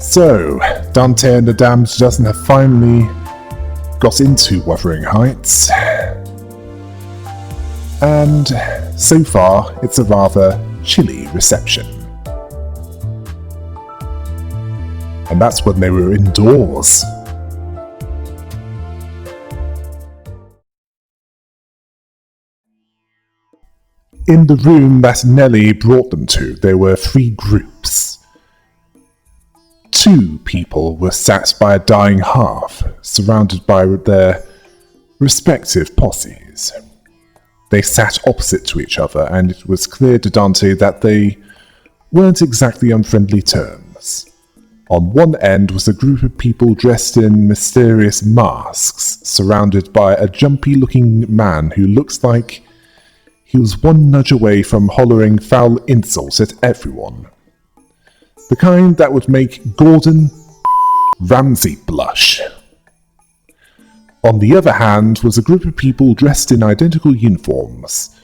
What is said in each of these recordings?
So, Dante and the Damned Dozen have finally got into Wuthering Heights, and so far it's a rather chilly reception. And that's when they were indoors. In the room that Nellie brought them to, there were 3 groups. 2 people were sat by a dying hearth, surrounded by their respective posses. They sat opposite to each other, and it was clear to Dante that they weren't exactly on friendly terms. On one end was a group of people dressed in mysterious masks, surrounded by a jumpy-looking man who looked like he was one nudge away from hollering foul insults at everyone. The kind that would make Gordon Ramsay blush. On the other hand was a group of people dressed in identical uniforms,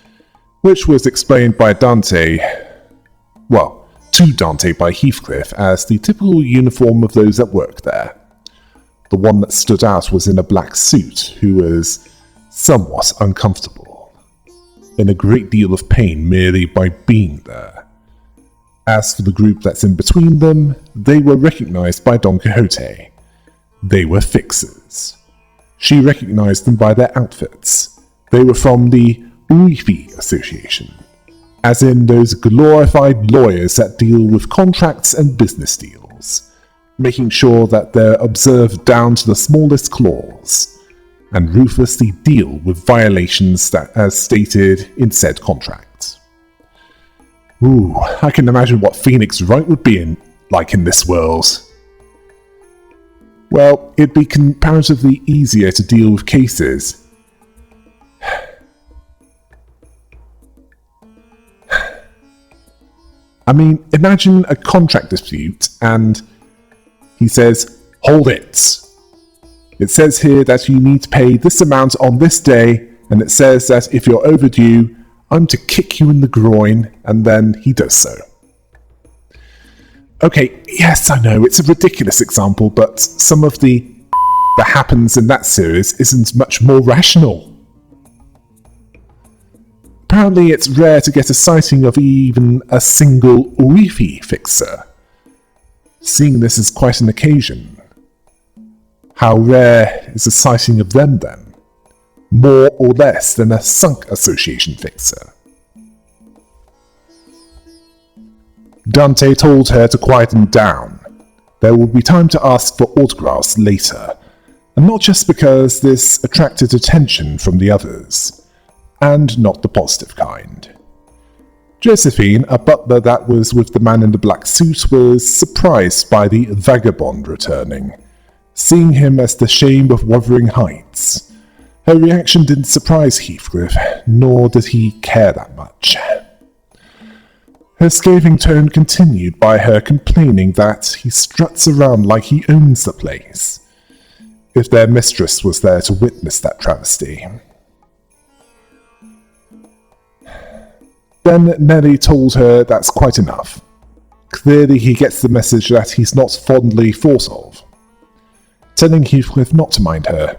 which was explained by Dante, to Dante by Heathcliff as the typical uniform of those that work there. The one that stood out was in a black suit, who was somewhat uncomfortable, in a great deal of pain merely by being there. As for the group that's in between them, they were recognized by Don Quixote. They were fixers. She recognized them by their outfits. They were from the Urifi Association, as in those glorified lawyers that deal with contracts and business deals, making sure that they're observed down to the smallest clause, and ruthlessly deal with violations that as stated in said contract. Ooh, I can imagine what Phoenix Wright would be like in this world. Well, it'd be comparatively easier to deal with cases. I mean, imagine a contract dispute and he says, "Hold it. It says here that you need to pay this amount on this day, and it says that if you're overdue, I'm to kick you in the groin," and then he does so. Okay, yes, I know, it's a ridiculous example, but some of that happens in that series isn't much more rational. Apparently it's rare to get a sighting of even a single Urifi fixer. Seeing this is quite an occasion. How rare is a sighting of them then? More or less than a Sunk Association fixer. Dante told her to quieten down. There would be time to ask for autographs later, and not just because this attracted attention from the others, and not the positive kind. Josephine, a butler that was with the man in the black suit, was surprised by the vagabond returning, seeing him as the shame of Wuthering Heights. Her reaction didn't surprise Heathcliff, nor did he care that much. Her scathing tone continued by her complaining that he struts around like he owns the place, if their mistress was there to witness that travesty. Then Nellie told her that's quite enough. Clearly he gets the message that he's not fondly thought of, telling Heathcliff not to mind her.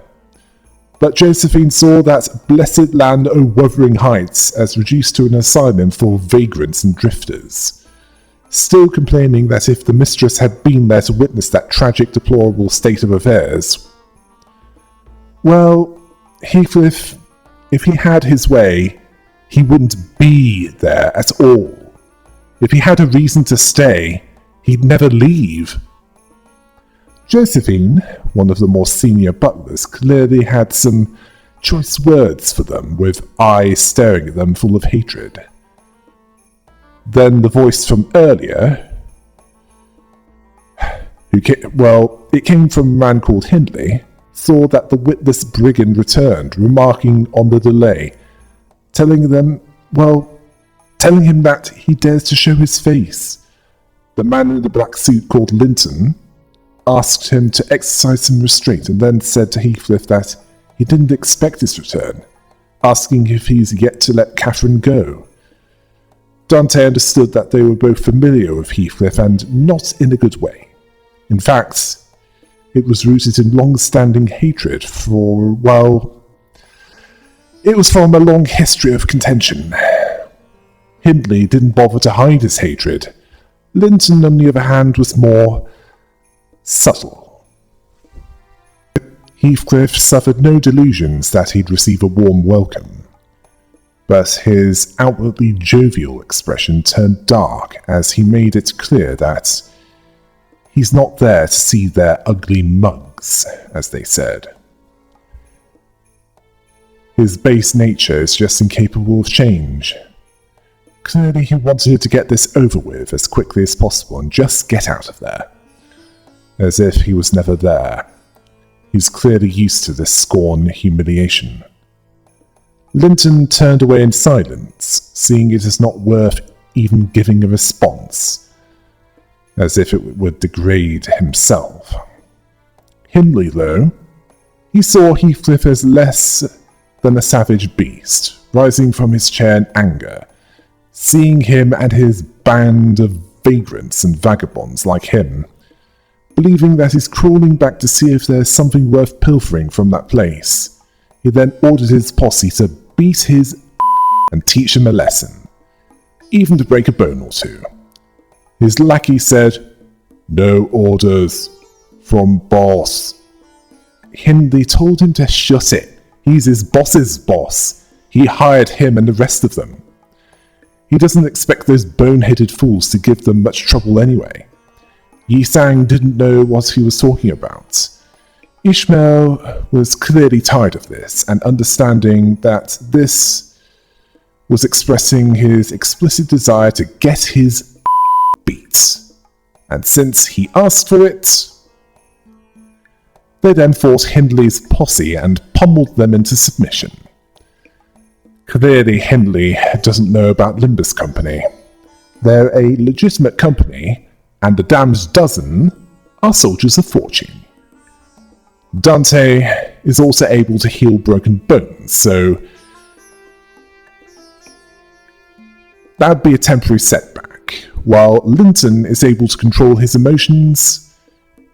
But Josephine saw that blessed land o' Wuthering Heights as reduced to an asylum for vagrants and drifters, still complaining that if the mistress had been there to witness that tragic, deplorable state of affairs, well, Heathcliff, if he had his way, he wouldn't be there at all. If he had a reason to stay, he'd never leave. Josephine, one of the more senior butlers, clearly had some choice words for them, with eyes staring at them full of hatred. Then the voice from earlier, it came from a man called Hindley, saw that the witless brigand returned, remarking on the delay, telling him that he dares to show his face. The man in the black suit called Linton asked him to exercise some restraint, and then said to Heathcliff that he didn't expect his return, asking if he's yet to let Catherine go. Dante understood that they were both familiar with Heathcliff, and not in a good way. In fact, it was rooted in long-standing hatred for, well, it was from a long history of contention. Hindley didn't bother to hide his hatred. Linton, on the other hand, was more subtle. Heathcliff suffered no delusions that he'd receive a warm welcome, but his outwardly jovial expression turned dark as he made it clear that he's not there to see their ugly mugs, as they said. His base nature is just incapable of change. Clearly he wanted to get this over with as quickly as possible and just get out of there. As if he was never there. He's clearly used to this scorn and humiliation. Linton turned away in silence, seeing it as not worth even giving a response, as if it would degrade himself. Hindley, though, he saw Heathcliff as less than a savage beast, rising from his chair in anger, seeing him and his band of vagrants and vagabonds like him, believing that he's crawling back to see if there's something worth pilfering from that place. He then ordered his posse to beat his and teach him a lesson, even to break a bone or two. His lackey said, "No orders from boss." Hindley told him to shut it. He's his boss's boss. He hired him and the rest of them. He doesn't expect those bone-headed fools to give them much trouble anyway. Yi Sang didn't know what he was talking about. Ishmael was clearly tired of this, and understanding that this was expressing his explicit desire to get his beat. And since he asked for it, they then fought Hindley's posse and pummeled them into submission. Clearly Hindley doesn't know about Limbus Company. They're a legitimate company, and the damned dozen are soldiers of fortune. Dante is also able to heal broken bones, so that'd be a temporary setback. While Linton is able to control his emotions,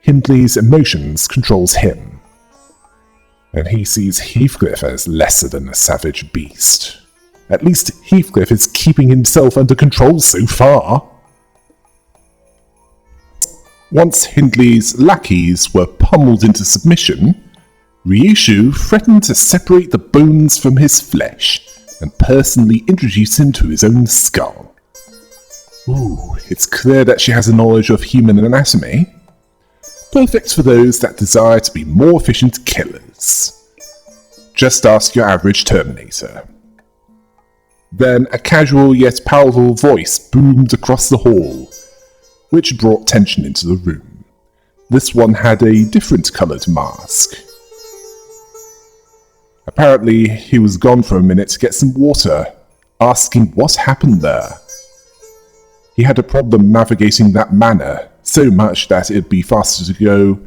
Hindley's emotions controls him. And he sees Heathcliff as lesser than a savage beast. At least Heathcliff is keeping himself under control so far. Once Hindley's lackeys were pummeled into submission, Ryushu threatened to separate the bones from his flesh and personally introduce him to his own skull. Ooh, it's clear that she has a knowledge of human anatomy. Perfect for those that desire to be more efficient killers. Just ask your average Terminator. Then a casual yet powerful voice boomed across the hall, which brought tension into the room. This one had a different coloured mask. Apparently, he was gone for a minute to get some water, asking what happened there. He had a problem navigating that manor, so much that it'd be faster to go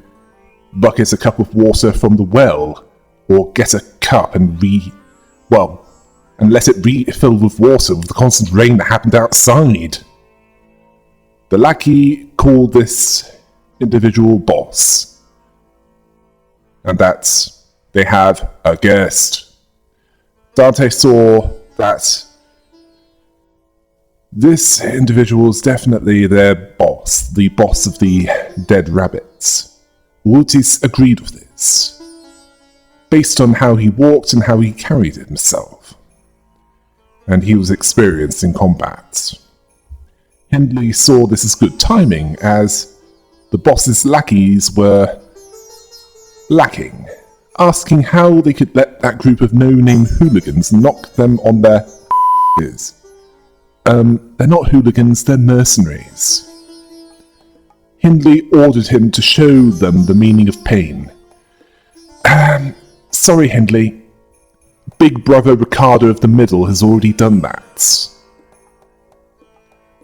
bucket a cup of water from the well, or get a cup and let it refill with water with the constant rain that happened outside. The lackey called this individual boss, and that they have a guest. Dante saw that this individual is definitely their boss, the boss of the dead rabbits. Wootis agreed with this, based on how he walked and how he carried himself, and he was experienced in combat. Hindley saw this as good timing, as the boss's lackeys were lacking, asking how they could let that group of no-name hooligans knock them on their is. They're not hooligans, they're mercenaries. Hindley ordered him to show them the meaning of pain. Sorry, Hindley. Big brother Ricardo of the Middle has already done that.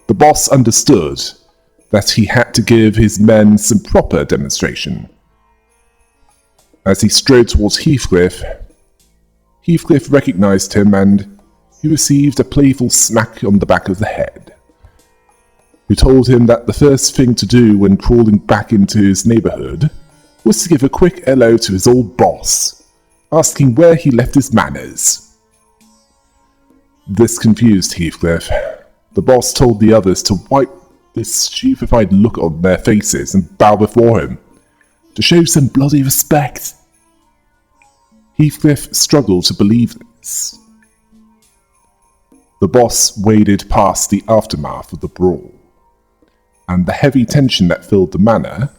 The boss understood that he had to give his men some proper demonstration. As he strode towards Heathcliff, Heathcliff recognized him and he received a playful smack on the back of the head. who told him that the first thing to do when crawling back into his neighbourhood was to give a quick hello to his old boss, asking where he left his manners. This confused Heathcliff. The boss told the others to wipe this stupefied look on their faces and bow before him, to show some bloody respect. Heathcliff struggled to believe this. The boss waded past the aftermath of the brawl, and the heavy tension that filled the manor.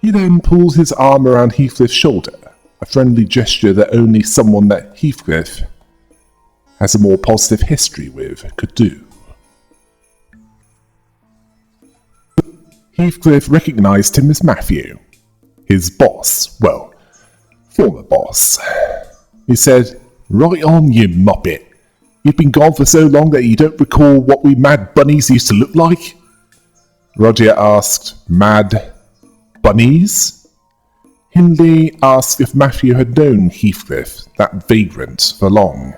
He then pulled his arm around Heathcliff's shoulder, a friendly gesture that only someone that Heathcliff has a more positive history with could do. Heathcliff recognised him as Matthew, his boss, well, former boss. He said, "Right on, you muppet. You've been gone for so long that you don't recall what we mad bunnies used to look like?" Roger asked, "Mad bunnies?" Hindley asked if Matthew had known Heathcliff, that vagrant, for long,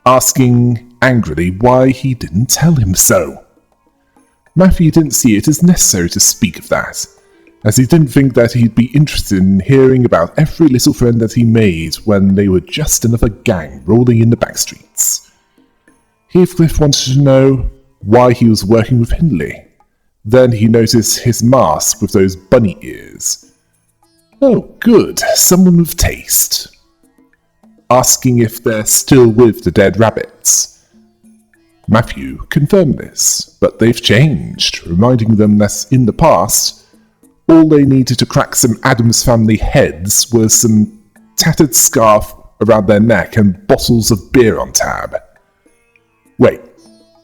asking angrily why he didn't tell him so. Matthew didn't see it as necessary to speak of that, as he didn't think that he'd be interested in hearing about every little friend that he made when they were just another gang rolling in the backstreets. Heathcliff wanted to know why he was working with Hindley. Then he noticed his mask with those bunny ears. Oh, good, someone with taste. Asking if they're still with the dead rabbits. Matthew confirmed this, but they've changed, reminding them that in the past, all they needed to crack some Addams Family heads was some tattered scarf around their neck and bottles of beer on tab. Wait,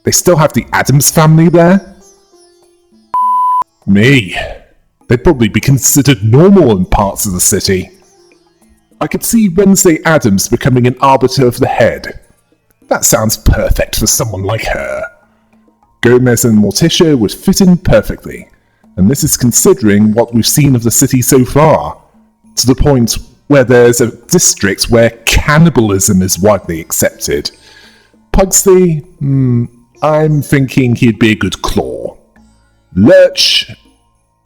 they still have the Addams Family there? Me. They'd probably be considered normal in parts of the city. I could see Wednesday Addams becoming an arbiter of the head. That sounds perfect for someone like her. Gomez and Morticia would fit in perfectly, and this is considering what we've seen of the city so far, to the point where there's a district where cannibalism is widely accepted. Pugsley, I'm thinking he'd be a good claw. Lurch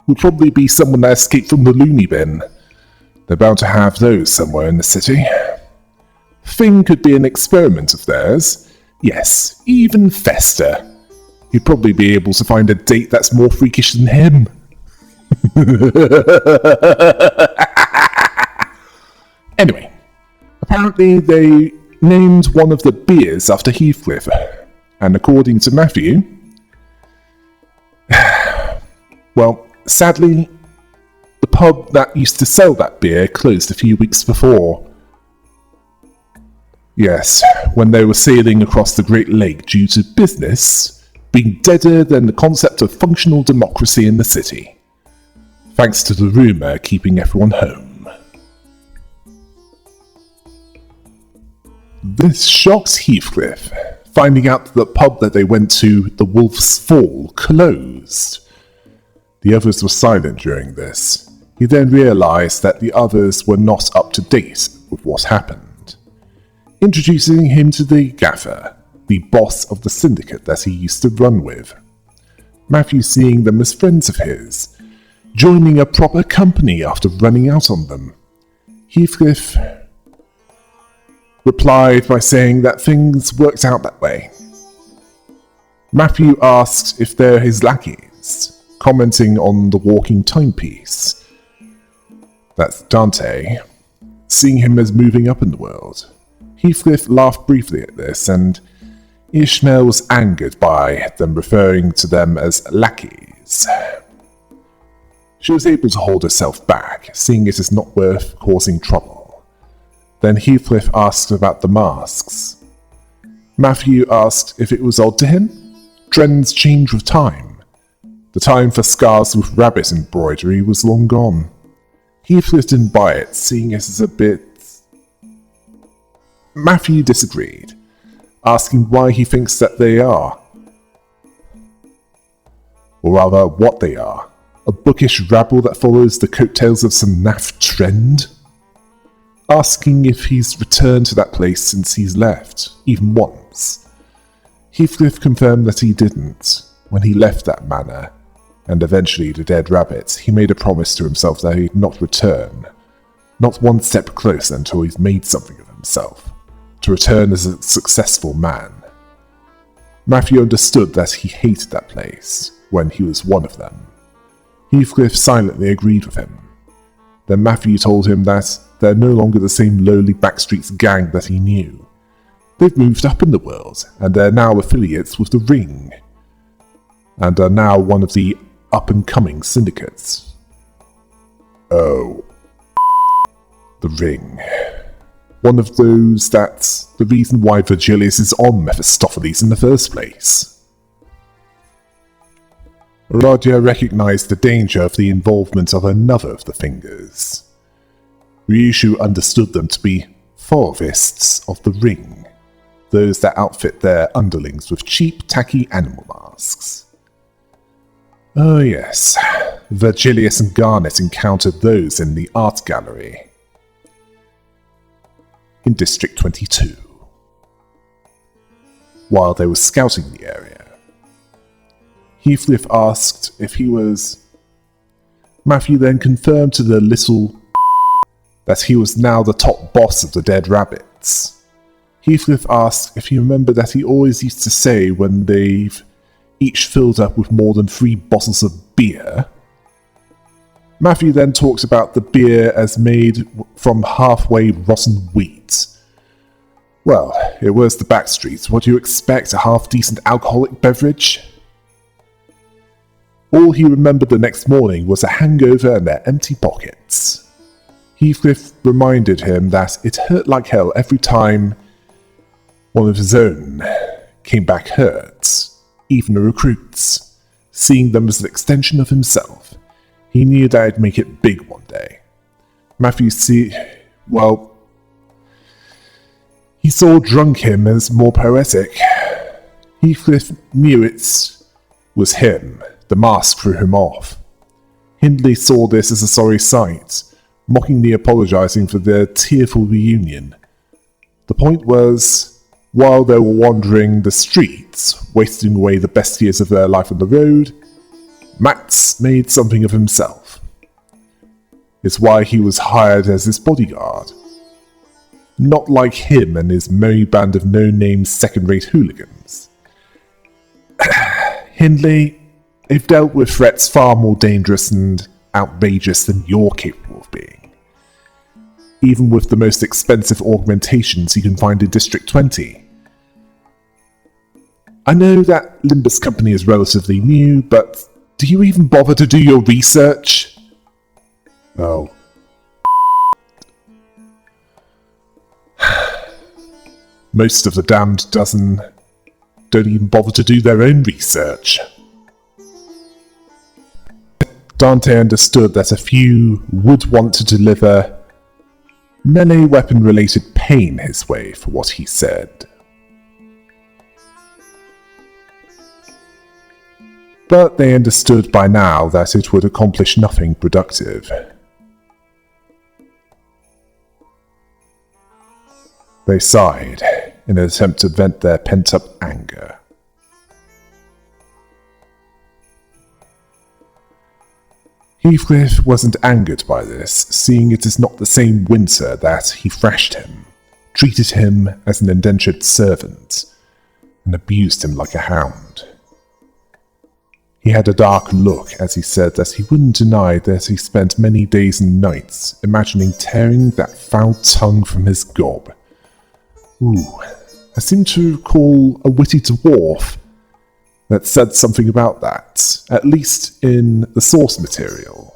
would probably be someone that escaped from the loony bin. They're bound to have those somewhere in the city. Finn could be an experiment of theirs. Yes, even Fester. He'd probably be able to find a date that's more freakish than him. Anyway, apparently they named one of the beers after Heathcliff, and according to Matthew, well, sadly, the pub that used to sell that beer closed a few weeks before. Yes, when they were sailing across the Great Lake due to business being deader than the concept of functional democracy in the city, thanks to the rumour keeping everyone home. This shocked Heathcliff, finding out that the pub that they went to, the Wolf's Fall, closed. The others were silent during this. He then realised that the others were not up to date with what happened, introducing him to the gaffer, the boss of the syndicate that he used to run with. Matthew seeing them as friends of his, joining a proper company after running out on them. Heathcliff replied by saying that things worked out that way. Matthew asked if they're his lackeys, commenting on the walking timepiece. That's Dante, seeing him as moving up in the world. Heathcliff laughed briefly at this, and Ishmael was angered by them referring to them as lackeys. She was able to hold herself back, seeing it as not worth causing trouble. Then Heathcliff asked about the masks. Matthew asked if it was odd to him. Trends change with time. The time for scarves with rabbit embroidery was long gone. Heathcliff didn't buy it, seeing it as a bit... Matthew disagreed, asking why he thinks that they are. Or rather, what they are. A bookish rabble that follows the coattails of some naff trend? Asking if he's returned to that place since he's left, even once. Heathcliff confirmed that he didn't. When he left that manor, and eventually the dead rabbit, he made a promise to himself that he'd not return. Not one step closer until he'd made something of himself. To return as a successful man. Matthew understood that he hated that place, when he was one of them. Heathcliff silently agreed with him. Then Matthew told him that they're no longer the same lowly backstreets gang that he knew. They've moved up in the world, and they're now affiliates with the Ring, and are now one of the up-and-coming syndicates. Oh. The Ring. One of those that's the reason why Virgilius is on Mephistopheles in the first place. Rodia recognized the danger of the involvement of another of the Fingers. Ryushu understood them to be Forovists of the Ring, those that outfit their underlings with cheap, tacky animal masks. Oh yes, Virgilius and Garnet encountered those in the art gallery in District 22, while they were scouting the area. Heathcliff asked if he was. Matthew then confirmed to the little that he was now the top boss of the Dead Rabbits. Heathcliff asked if he remembered that he always used to say when they've each filled up with more than 3 bottles of beer. Matthew then talks about the beer as made from halfway rotten wheat. Well, it was the backstreets. What do you expect, a half-decent alcoholic beverage? All he remembered the next morning was a hangover and their empty pockets. Heathcliff reminded him that it hurt like hell every time one of his own came back hurt, even the recruits, seeing them as an extension of himself. He knew that he'd make it big one day. Matthew he saw drunk him as more poetic. Heathcliff knew it was him. The mask threw him off. Hindley saw this as a sorry sight, mockingly apologizing for their tearful reunion. The point was, while they were wandering the streets, wasting away the best years of their life on the road, Max made something of himself. It's why he was hired as his bodyguard. Not like him and his merry band of no-name second-rate hooligans. Hindley, they've dealt with threats far more dangerous and outrageous than you're capable of being. Even with the most expensive augmentations you can find in District 20. I know that Limbus company is relatively new, but do you even bother to do your research? Oh. Most of the damned dozen don't even bother to do their own research. Dante understood that a few would want to deliver melee weapon-related pain his way for what he said. But they understood by now that it would accomplish nothing productive. They sighed in an attempt to vent their pent-up anger. Heathcliff wasn't angered by this, seeing it is not the same Winter that he thrashed him, treated him as an indentured servant, and abused him like a hound. He had a dark look as he said that he wouldn't deny that he spent many days and nights imagining tearing that foul tongue from his gob. Ooh, I seem to recall a witty dwarf that said something about that, at least in the source material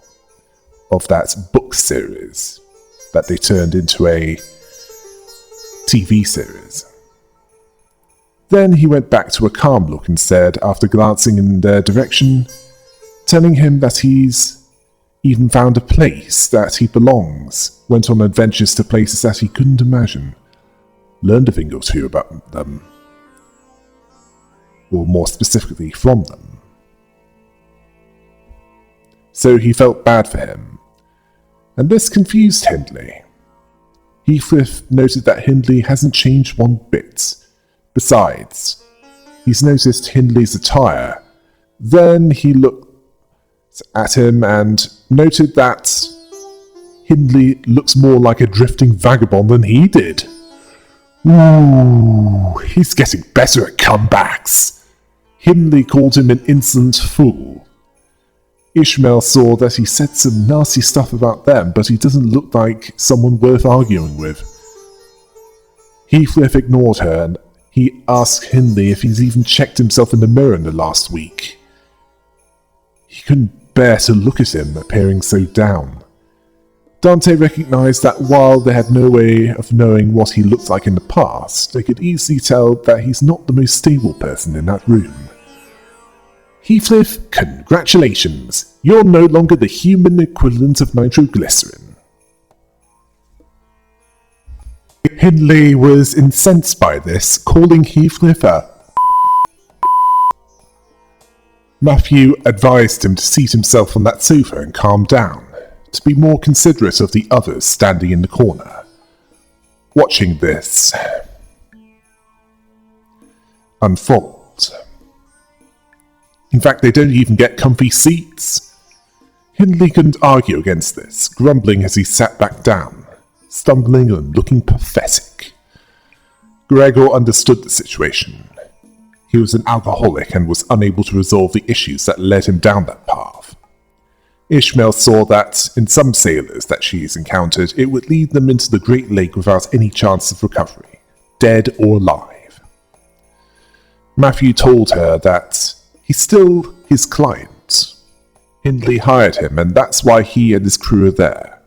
of that book series that they turned into a TV series. Then he went back to a calm look and said, after glancing in their direction, telling him that he's even found a place that he belongs, went on adventures to places that he couldn't imagine, learned a thing or two about them, or more specifically from them. So he felt bad for him, and this confused Hindley. Heathcliff noted that Hindley hasn't changed one bit. Besides, he's noticed Hindley's attire. Then he looked at him and noted that Hindley looks more like a drifting vagabond than he did. Ooh, he's getting better at comebacks. Hindley called him an insolent fool. Ishmael saw that he said some nasty stuff about them, but he doesn't look like someone worth arguing with. Heathcliff ignored her, and he asked Hindley if he's even checked himself in the mirror in the last week. He couldn't bear to look at him, appearing so down. Dante recognized that while they had no way of knowing what he looked like in the past, they could easily tell that he's not the most stable person in that room. Heathcliff, congratulations! You're no longer the human equivalent of nitroglycerin. Hindley was incensed by this, calling Heathcliff a Matthew advised him to seat himself on that sofa and calm down, to be more considerate of the others standing in the corner. Watching this unfold. In fact, they don't even get comfy seats. Hindley couldn't argue against this, grumbling as he sat back down, stumbling and looking pathetic. Gregor understood the situation. He was an alcoholic and was unable to resolve the issues that led him down that path. Ishmael saw that, in some sailors that she's encountered, it would lead them into the Great Lake without any chance of recovery, dead or alive. Matthew told her that he's still his client. Hindley hired him, and that's why he and his crew are there.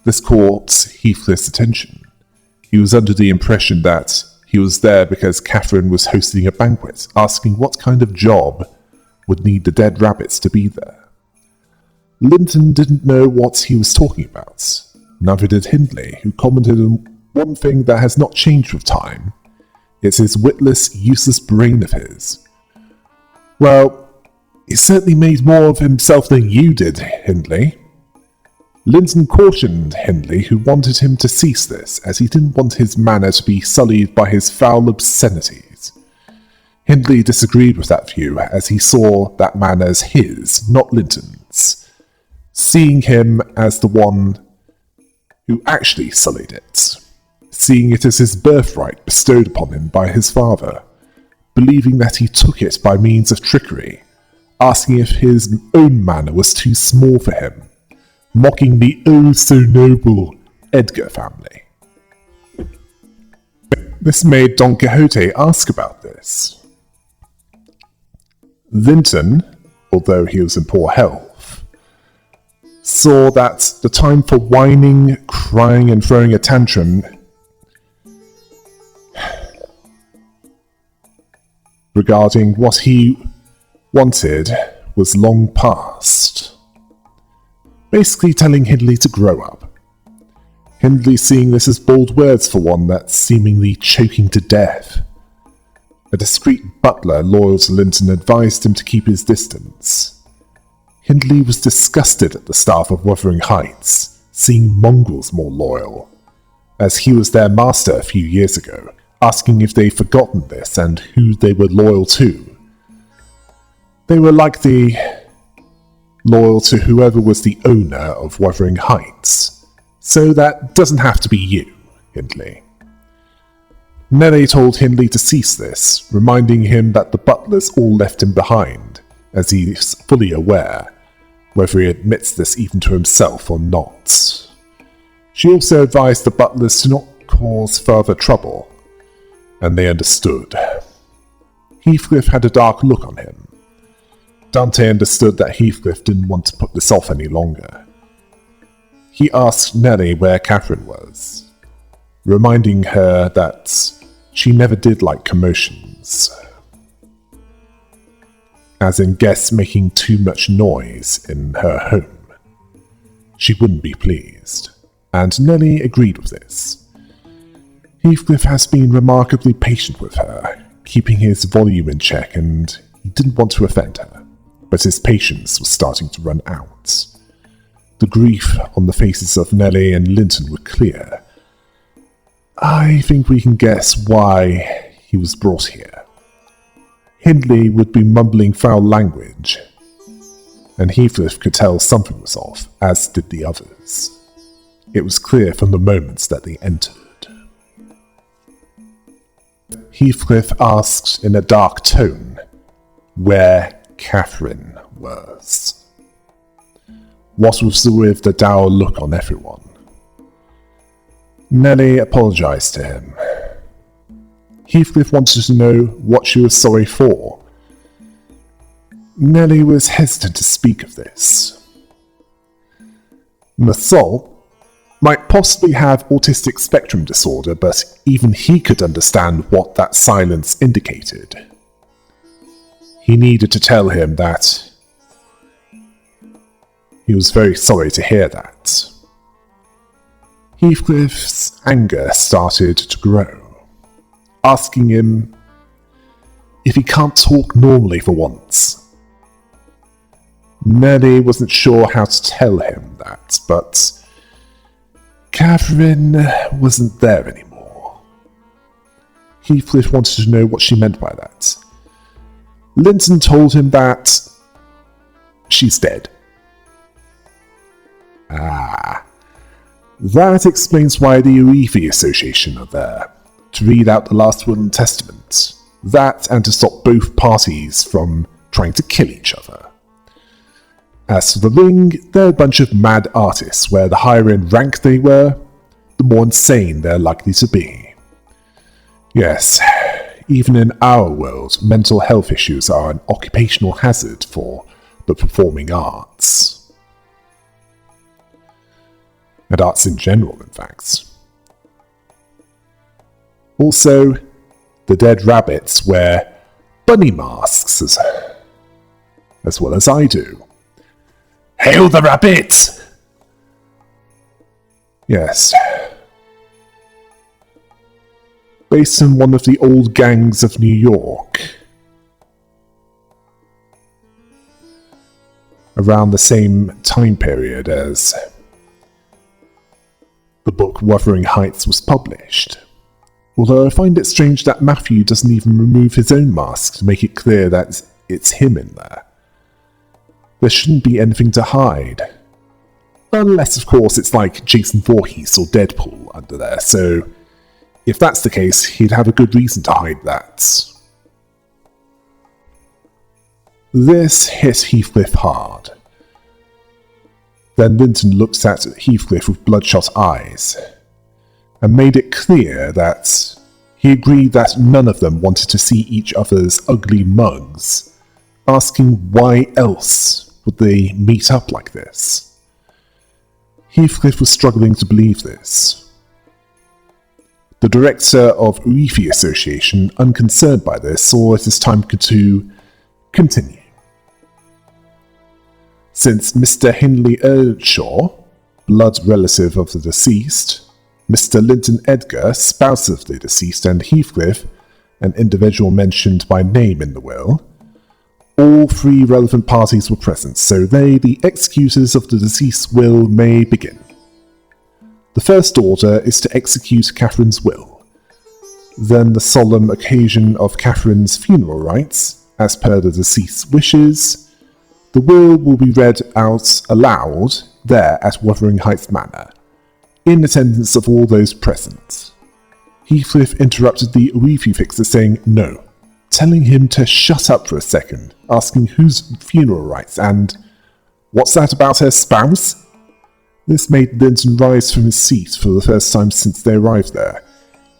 This caught Heathcliff's attention. He was under the impression that he was there because Catherine was hosting a banquet, asking what kind of job would need the dead rabbits to be there. Linton didn't know what he was talking about. Neither did Hindley, who commented on one thing that has not changed with time. It's his witless, useless brain of his. Well, he certainly made more of himself than you did, Hindley. Linton cautioned Hindley, who wanted him to cease this, as he didn't want his manner to be sullied by his foul obscenities. Hindley disagreed with that view, as he saw that man as his, not Linton's, seeing him as the one who actually sullied it, seeing it as his birthright bestowed upon him by his father, believing that he took it by means of trickery, asking if his own manor was too small for him, mocking the oh-so-noble Edgar family. This made Don Quixote ask about this. Linton, although he was in poor health, saw that the time for whining, crying, and throwing a tantrum regarding what he wanted was long past. Basically telling Hindley to grow up. Hindley seeing this as bold words for one that's seemingly choking to death. A discreet butler loyal to Linton advised him to keep his distance. Hindley was disgusted at the staff of Wuthering Heights, seeing mongrels more loyal, as he was their master a few years ago, asking if they'd forgotten this and who they were loyal to. They were likely loyal to whoever was the owner of Wuthering Heights, so that doesn't have to be you, Hindley. Nellie told Hindley to cease this, reminding him that the butlers all left him behind, as he's fully aware, whether he admits this even to himself or not. She also advised the butlers to not cause further trouble, and they understood. Heathcliff had a dark look on him. Dante understood that Heathcliff didn't want to put this off any longer. He asked Nellie where Catherine was, reminding her that she never did like commotions, as in guests making too much noise in her home. She wouldn't be pleased, and Nellie agreed with this. Heathcliff has been remarkably patient with her, keeping his volume in check, and he didn't want to offend her. But his patience was starting to run out. The grief on the faces of Nellie and Linton were clear. I think we can guess why he was brought here. Hindley would be mumbling foul language, and Heathcliff could tell something was off, as did the others. It was clear from the moments that they entered. Heathcliff asked in a dark tone where Catherine was. What was with the dour look on everyone? Nellie apologised to him. Heathcliff wanted to know what she was sorry for. Nellie was hesitant to speak of this. Mathol might possibly have autistic spectrum disorder, but even he could understand what that silence indicated. He needed to tell him that he was very sorry to hear that. Heathcliff's anger started to grow, asking him if he can't talk normally for once. Nellie wasn't sure how to tell him that, but Catherine wasn't there anymore. Heathcliff wanted to know what she meant by that. Linton told him that she's dead. That explains why the Uefi Association are there, to read out the last will and testament. That and to stop both parties from trying to kill each other. As for the ring, they're a bunch of mad artists where the higher in rank they were, the more insane they're likely to be. Yes, even in our world, mental health issues are an occupational hazard for the performing arts. And arts in general, in fact. Also, the dead rabbits wear bunny masks as well as I do. Hail the rabbits! Yes. Based on one of the old gangs of New York. Around the same time period as the book Wuthering Heights was published. Although I find it strange that Matthew doesn't even remove his own mask to make it clear that it's him in there. There shouldn't be anything to hide. Unless, of course, it's like Jason Voorhees or Deadpool under there, so if that's the case, he'd have a good reason to hide that. This hit Heathcliff hard. Then Linton looked at Heathcliff with bloodshot eyes, and made it clear that he agreed that none of them wanted to see each other's ugly mugs, asking why else would they meet up like this. Heathcliff was struggling to believe this. The director of Uefi Association, unconcerned by this, saw it as time to continue. Since Mr. Hindley Earnshaw, blood relative of the deceased, Mr. Linton Edgar, spouse of the deceased, and Heathcliff, an individual mentioned by name in the will, all three relevant parties were present, so they, the executors of the deceased's will, may begin. The first order is to execute Catherine's will. Then the solemn occasion of Catherine's funeral rites, as per the deceased's wishes. The will be read out aloud there at Wuthering Heights Manor, in attendance of all those present. Heathcliff interrupted the Uefi fixer, saying no, telling him to shut up for a second, asking whose funeral rites, and what's that about her spouse? This made Linton rise from his seat for the first time since they arrived there.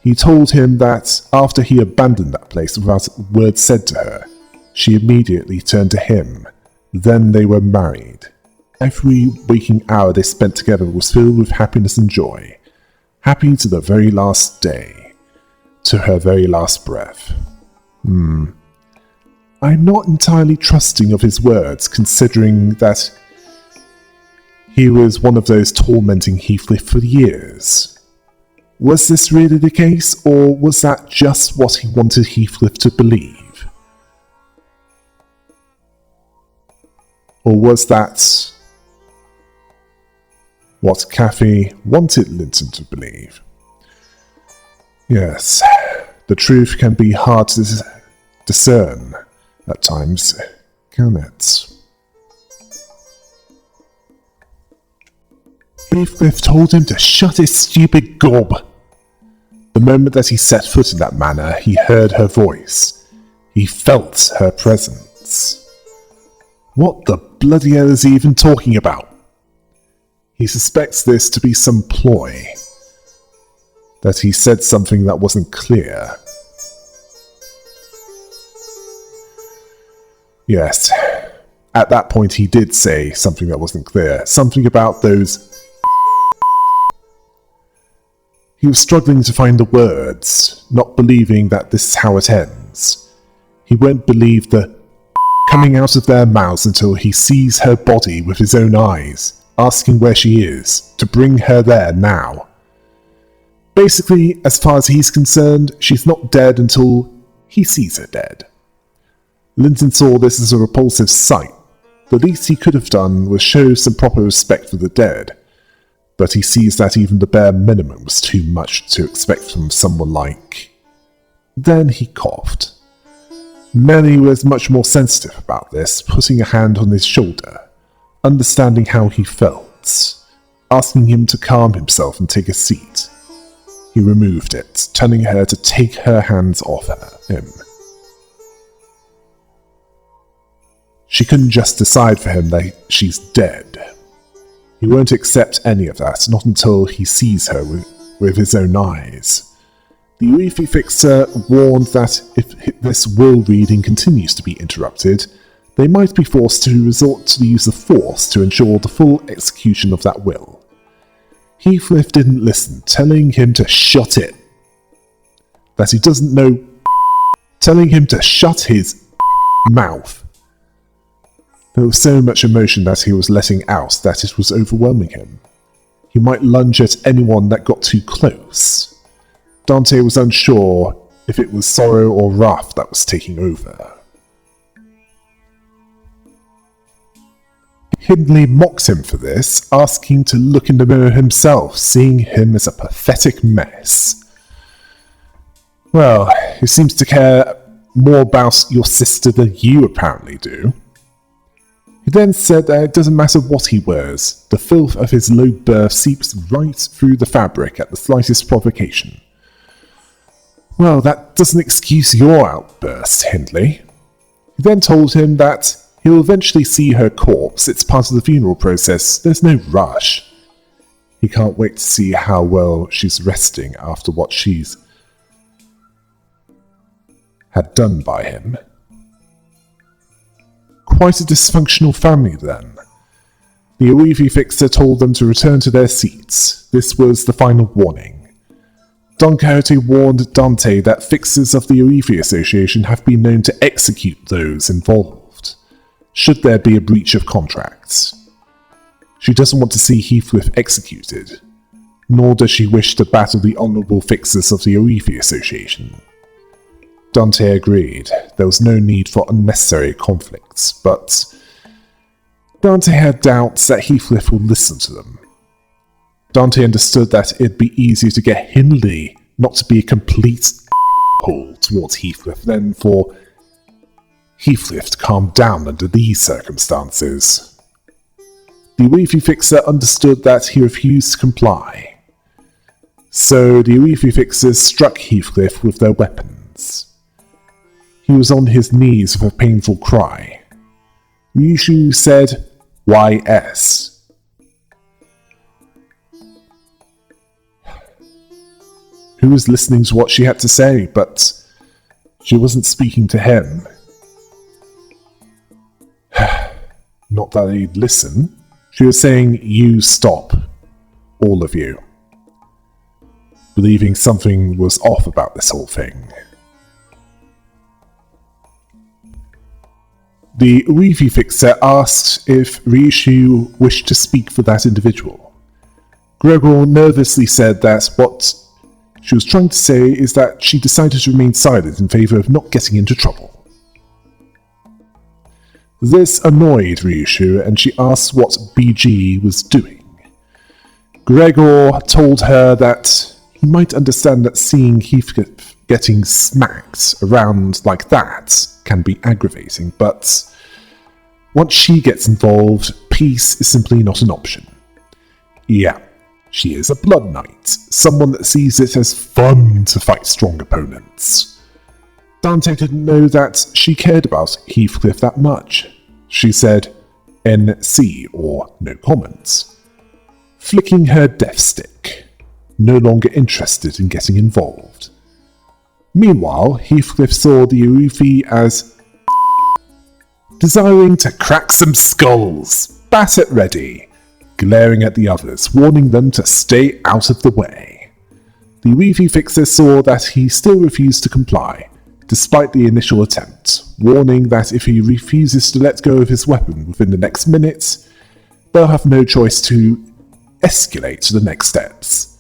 He told him that after he abandoned that place without a word said to her, she immediately turned to him. Then they were married. Every waking hour they spent together was filled with happiness and joy. Happy to the very last day. To her very last breath. I'm not entirely trusting of his words, considering that he was one of those tormenting Heathcliff for years. Was this really the case, or was that just what he wanted Heathcliff to believe? Or was that what Cathy wanted Linton to believe? Yes, the truth can be hard to discern, At times, can it? Heathcliff told him to shut his stupid gob. The moment that he set foot in that manor, he heard her voice. He felt her presence. What the bloody hell is he even talking about? He suspects this to be some ploy. That he said something that wasn't clear. Yes, at that point he did say something that wasn't clear. Something about those... He was struggling to find the words, not believing that this is how it ends. He won't believe the coming out of their mouths until he sees her body with his own eyes, asking where she is, to bring her there now. Basically, as far as he's concerned, she's not dead until he sees her dead. Linton saw this as a repulsive sight. The least he could have done was show some proper respect for the dead. But he sees that even the bare minimum was too much to expect from someone like... Then he coughed. Melly was much more sensitive about this, putting a hand on his shoulder, understanding how he felt, asking him to calm himself and take a seat. He removed it, telling her to take her hands off him. She couldn't just decide for him that she's dead. He won't accept any of that, not until he sees her with his own eyes. The Uefi Fixer warned that if this will reading continues to be interrupted, they might be forced to resort to the use of force to ensure the full execution of that will. Heathcliff didn't listen, telling him to shut it. That he doesn't know, telling him to shut his mouth. There was so much emotion that he was letting out that it was overwhelming him. He might lunge at anyone that got too close. Dante was unsure if it was sorrow or wrath that was taking over. Hindley mocked him for this, asking to look in the mirror himself, seeing him as a pathetic mess. Well, he seems to care more about your sister than you apparently do. He then said that it doesn't matter what he wears, the filth of his low birth seeps right through the fabric at the slightest provocation. Well, that doesn't excuse your outburst, Hindley. He then told him that he'll eventually see her corpse, it's part of the funeral process, there's no rush. He can't wait to see how well she's resting after what she's had done by him. Quite a dysfunctional family then. The Uefi Fixer told them to return to their seats. This was the final warning. Don Quixote warned Dante that fixers of the Uefi Association have been known to execute those involved, should there be a breach of contracts. She doesn't want to see Heathcliff executed, nor does she wish to battle the honourable fixers of the Uefi Association. Dante agreed. There was no need for unnecessary conflicts, but Dante had doubts that Heathcliff would listen to them. Dante understood that it'd be easier to get Hindley not to be a complete hole towards Heathcliff than for Heathcliff to calm down under these circumstances. The Uefi Fixer understood that he refused to comply, so the Uefi Fixers struck Heathcliff with their weapons. He was on his knees with a painful cry. Ryushu said, "YS." Who was listening to what she had to say, but she wasn't speaking to him. Not that he'd listen. She was saying, "You stop. All of you." Believing something was off about this whole thing. The Uefi Fixer asked if Ryushu wished to speak for that individual. Gregor nervously said that what she was trying to say is that she decided to remain silent in favour of not getting into trouble. This annoyed Ryushu, and she asked what BG was doing. Gregor told her that might understand that seeing Heathcliff getting smacked around like that can be aggravating, but once she gets involved, peace is simply not an option. Yeah, she is a blood knight, someone that sees it as fun to fight strong opponents. Dante didn't know that she cared about Heathcliff that much. She said, NC, or no comments, flicking her death stick, no longer interested in getting involved. Meanwhile, Heathcliff saw the Urufi as desiring to crack some skulls, basset ready, glaring at the others, warning them to stay out of the way. The Urufi fixer saw that he still refused to comply, despite the initial attempt, warning that if he refuses to let go of his weapon within the next minute, they'll have no choice to escalate to the next steps.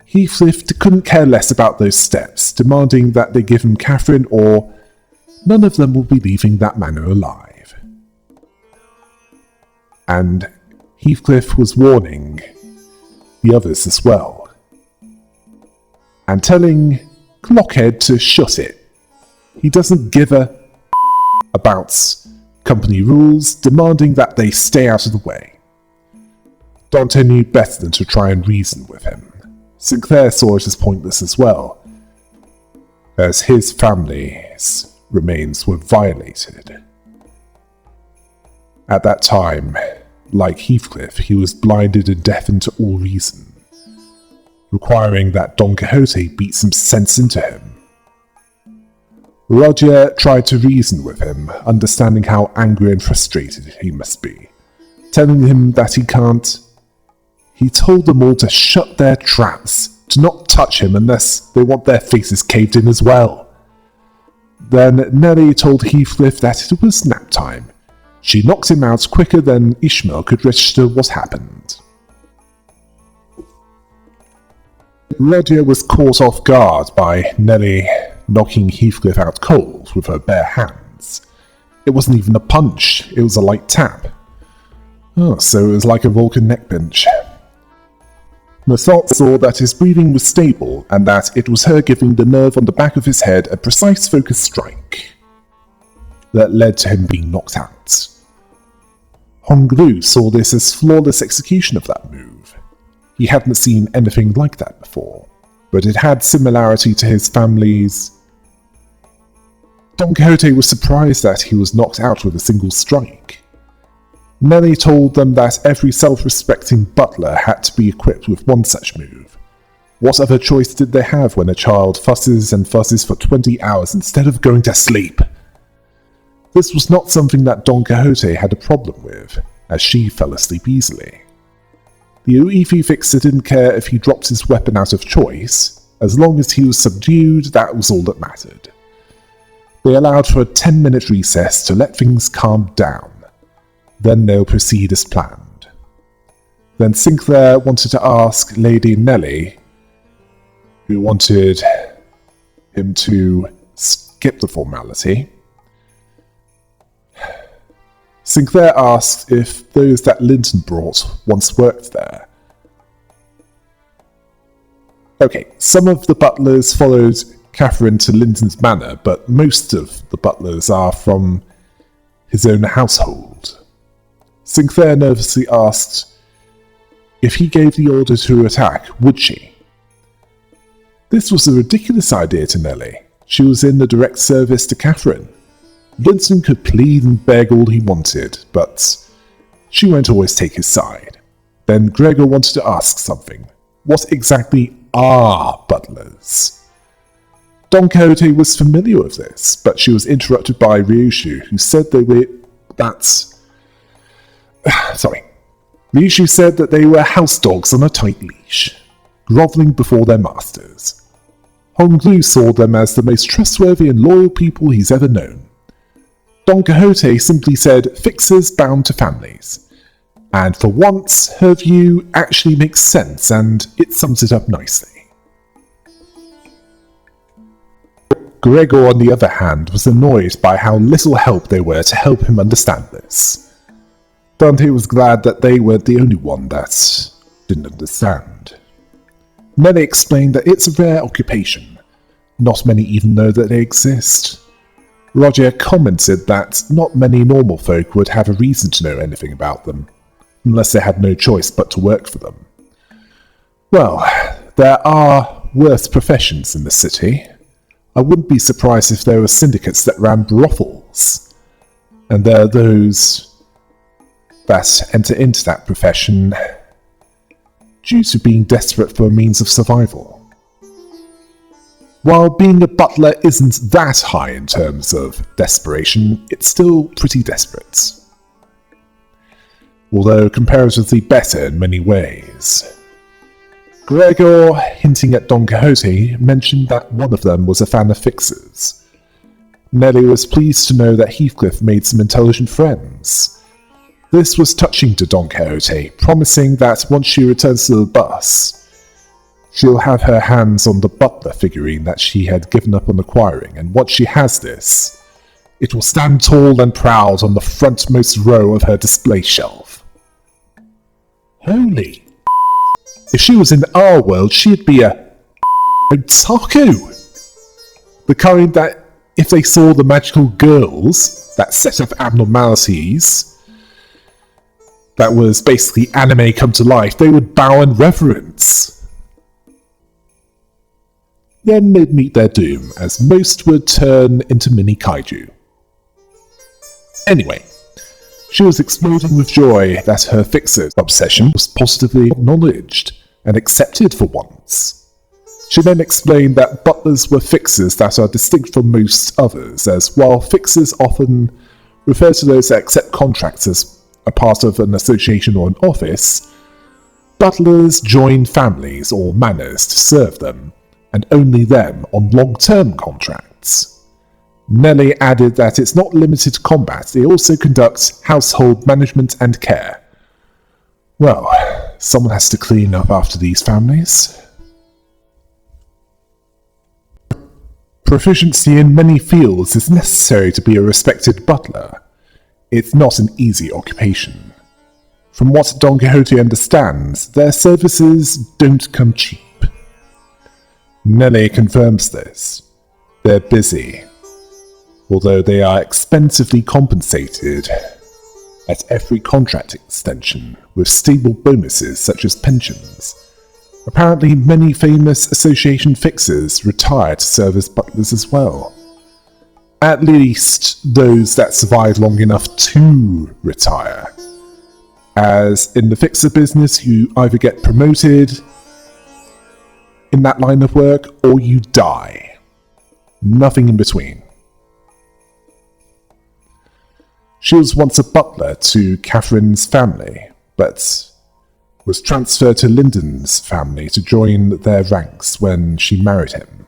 Heathcliff couldn't care less about those steps, demanding that they give him Catherine or none of them will be leaving that manor alive. And Heathcliff was warning the others as well, and telling Clockhead to shut it. He doesn't give a about company rules, demanding that they stay out of the way. Dante knew better than to try and reason with him. Sinclair saw it as pointless as well, as his family's remains were violated. At that time, like Heathcliff, he was blinded and deafened to all reason, requiring that Don Quixote beat some sense into him. Roger tried to reason with him, understanding how angry and frustrated he must be, telling him that he can't. He told them all to shut their traps, to not touch him unless they want their faces caved in as well. Then Nellie told Heathcliff that it was nap time. She knocked him out quicker than Ishmael could register what happened. Roger was caught off guard by Nellie knocking Heathcliff out cold with her bare hands. It wasn't even a punch, it was a light tap. Oh, so it was like a Vulcan neck pinch. Mathot saw that his breathing was stable and that it was her giving the nerve on the back of his head a precise focus strike that led to him being knocked out. Honglu saw this as flawless execution of that move. He hadn't seen anything like that before, but it had similarity to his family's. Don Quixote was surprised that he was knocked out with a single strike. Nellie told them that every self-respecting butler had to be equipped with one such move. What other choice did they have when a child fusses and fusses for 20 hours instead of going to sleep? This was not something that Don Quixote had a problem with, as she fell asleep easily. The Uifi fixer didn't care if he dropped his weapon out of choice, as long as he was subdued, that was all that mattered. They allowed for a 10-minute recess to let things calm down. Then they'll proceed as planned. Then Sinclair wanted to ask Lady Nellie, who wanted him to skip the formality. Sinclair asked if those that Linton brought once worked there. Okay, some of the butlers followed Catherine to Linton's manor, but most of the butlers are from his own household. Sinclair nervously asked if he gave the order to attack, would she? This was a ridiculous idea to Nellie. She was in the direct service to Catherine. Linton could plead and beg all he wanted, but she won't always take his side. Then Gregor wanted to ask something. What exactly are butlers? Don Quixote was familiar with this, but she was interrupted by Ryushu, who said Ryushu said that they were house dogs on a tight leash, grovelling before their masters. Honglu saw them as the most trustworthy and loyal people he's ever known. Don Quixote simply said fixers bound to families, and for once her view actually makes sense and it sums it up nicely. Gregor, on the other hand, was annoyed by how little help they were to help him understand this. Dante was glad that they weren't the only one that didn't understand. Nellie explained that it's a rare occupation. Not many even know that they exist. Roger commented that not many normal folk would have a reason to know anything about them, unless they had no choice but to work for them. Well, there are worse professions in the city. I wouldn't be surprised if there were syndicates that ran brothels. And there are those that enter into that profession due to being desperate for a means of survival. While being a butler isn't that high in terms of desperation, it's still pretty desperate. Although comparatively better in many ways. Gregor, hinting at Don Quixote, mentioned that one of them was a fan of fixers. Nellie was pleased to know that Heathcliff made some intelligent friends. This was touching to Don Quixote, promising that once she returns to the bus, she'll have her hands on the butler figurine that she had given up on acquiring, and once she has this, it will stand tall and proud on the frontmost row of her display shelf. Holy! If she was in our world, she'd be a otaku! The kind that, if they saw the magical girls, that set of abnormalities, that was basically anime come to life, they would bow in reverence. Then they'd meet their doom, as most would turn into mini kaiju. Anyway, she was exploding with joy that her fixer obsession was positively acknowledged and accepted for once. She then explained that butlers were fixers that are distinct from most others, as while fixers often refer to those that accept contracts as a part of an association or an office, butlers join families or manors to serve them, and only them on long-term contracts. Nellie added that it's not limited to combat, they also conduct household management and care. Well, someone has to clean up after these families. Proficiency in many fields is necessary to be a respected butler. It's not an easy occupation. From what Don Quixote understands, their services don't come cheap. Nellie confirms this. They're busy, although they are expensively compensated at every contract extension with stable bonuses such as pensions. Apparently many famous association fixers retire to serve as butlers as well. At least those that survive long enough to retire. As in the fixer business, you either get promoted in that line of work, or you die. Nothing in between. She was once a butler to Catherine's family, but was transferred to Lyndon's family to join their ranks when she married him.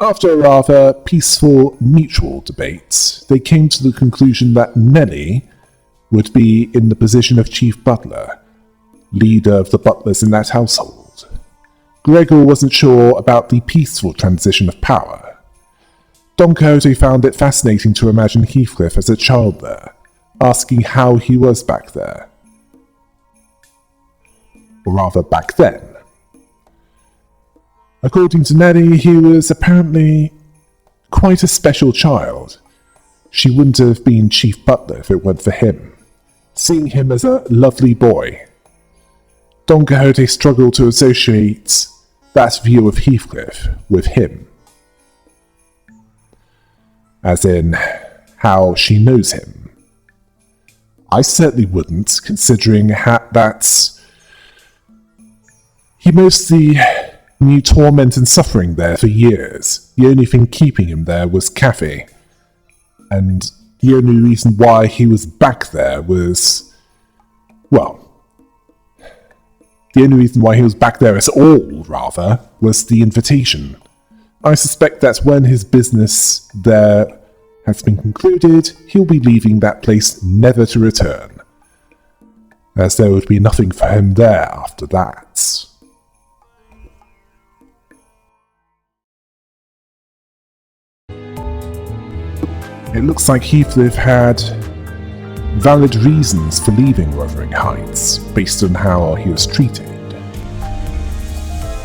After a rather peaceful mutual debate, they came to the conclusion that Nellie would be in the position of chief butler, leader of the butlers in that household. Gregor wasn't sure about the peaceful transition of power. Don Quixote found it fascinating to imagine Heathcliff as a child there, asking how he was back there. Or rather, back then. According to Nellie, he was apparently quite a special child. She wouldn't have been chief butler if it weren't for him, seeing him as a lovely boy. Don Quixote struggled to associate that view of Heathcliff with him. As in, how she knows him. I certainly wouldn't, considering that he mostly knew torment and suffering there for years. The only thing keeping him there was Kathy. And the only reason why he was back there was, well, the only reason why he was back there at all, rather, was the invitation. I suspect that when his business there has been concluded, he'll be leaving that place never to return, as there would be nothing for him there after that. It looks like Heathcliff had valid reasons for leaving Wuthering Heights, based on how he was treated.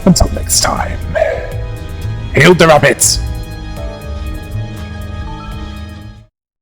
Until next time, hail the rabbit!